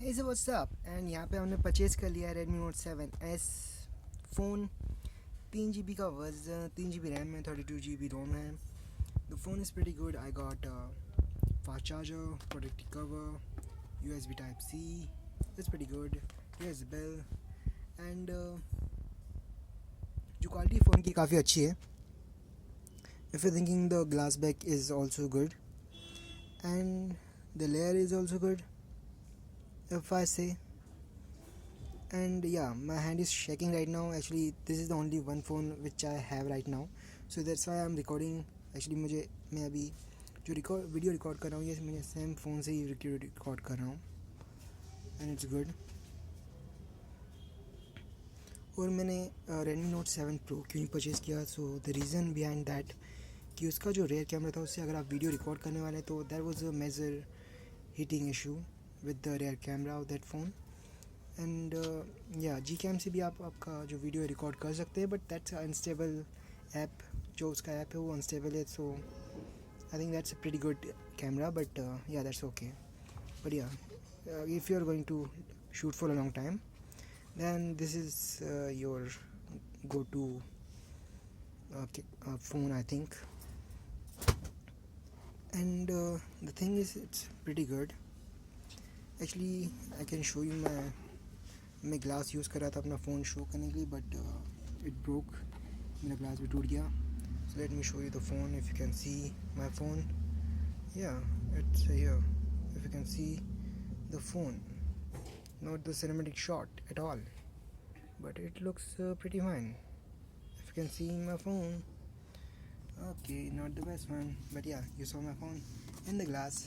Hey, so what's up? And यहाँ पे हमने परचेज कर लिया Redmi Note 7S phone 3 GB का वर्जन 3 GB रैम में 32 GB रोम है. The phone is pretty good. I got fast charger, protective cover, USB Type C. It's pretty good. Here's the bell. And जो quality phone की काफ़ी अच्छी है. If you're thinking the glass back is also good. And the layer is also good, if I say. And yeah, my hand is shaking right now. Actually this is the only one phone which I have right now, so that's why I'm recording. Actually मैं अभी जो video record कर रहा हूँ ये मैंने same phone से ही record कर रहा हूँ. And it's good. और मैंने Redmi Note 7 Pro क्यों नहीं परचेज़ किया? So the reason behind that कि उसका जो रेयर कैमरा था उससे अगर आप वीडियो रिकॉर्ड करने वाले तो there was a major heating issue with the rear camera of that phone. And या जी कैम से भी आप आपका जो वीडियो रिकॉर्ड कर सकते हैं, बट दैट्स अनस्टेबल ऐप. जो उसका ऐप है वो अनस्टेबल है. So I think that's a pretty good camera, but yeah that's okay. But yeah if you are going to shoot for a long time then this is your go-to phone, I think. And the thing is it's pretty good. Actually I can show you मैं glass use कर रहा था अपना phone show करने के लिए, but it broke. मेरा glass भी टूट गया. So let me show you the phone. If you can see my phone, yeah it's here. If you can see the phone, not the cinematic shot at all, but it looks pretty fine. If you can see my phone, okay, not the best one, but yeah, you saw my phone in the glass.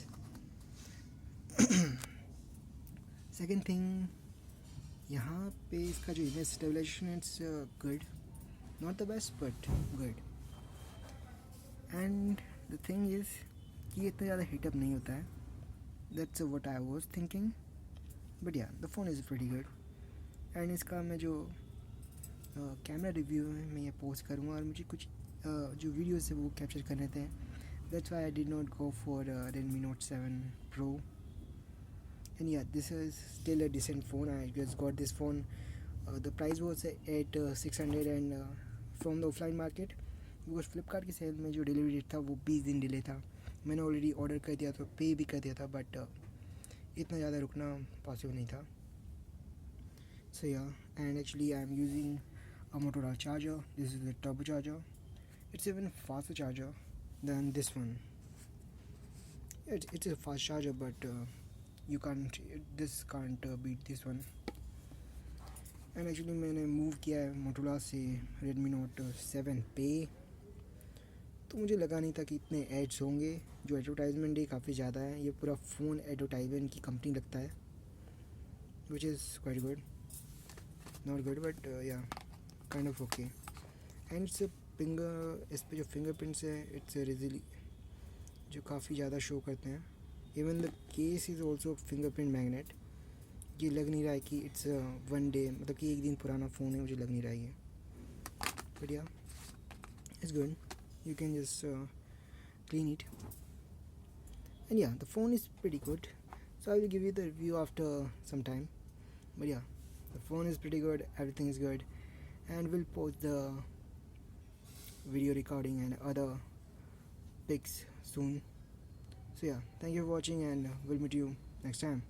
Second thing, यहाँ पे इसका जो image stabilisation it's good, not the best but good. And the thing is कि इतना ज़्यादा heat up नहीं होता है. That's what I was thinking, but yeah the phone is pretty good. And इसका मैं जो कैमरा रिव्यू है मैं ये पोस्ट करूँगा, और मुझे कुछ जो वीडियोस है वो कैप्चर करने थे. That's why I did not go for Redmi Note 7 Pro. And yeah, this is still a decent phone. I just got this phone. The price was at 600 and from the offline market, because Flipkart की cell में जो delivery date था वो 20 दिन delay था. मैंने already order कर दिया था, पे भी कर दिया था, बट इतना ज़्यादा रुकना पॉसिबल नहीं था. So yeah, and actually I'm using a Motorola charger. This is the turbo charger. It's even faster charger than this one. It's a fast charger, but this can't beat this one. And actually मैंने move किया है Motorola से Redmi Note 7 पे, तो मुझे लगा नहीं था कि इतने एड्स होंगे. जो एडवर्टाइजमेंट है काफ़ी ज़्यादा है. ये पूरा फ़ोन एडवर्टाइजमेंट की कंपनी लगता है, which is quite good. Not good but yeah kind of okay. And it's इस पे जो फिंगरप्रिंट्स है इट्स रिजली जो काफ़ी ज़्यादा शो करते हैं. Even the case is also fingerprint magnet. ये लग नहीं रहा है कि इट्स वन डे, मतलब कि एक दिन पुराना फ़ोन है, मुझे लग नहीं रहा है ये. बट या it's good. You can just clean it. And या the phone is pretty good, so I will give you the review after some time. But yeah, the phone is pretty good, everything is good, and we'll post the video recording and other pics soon. So yeah, thank you for watching, and we'll meet you next time.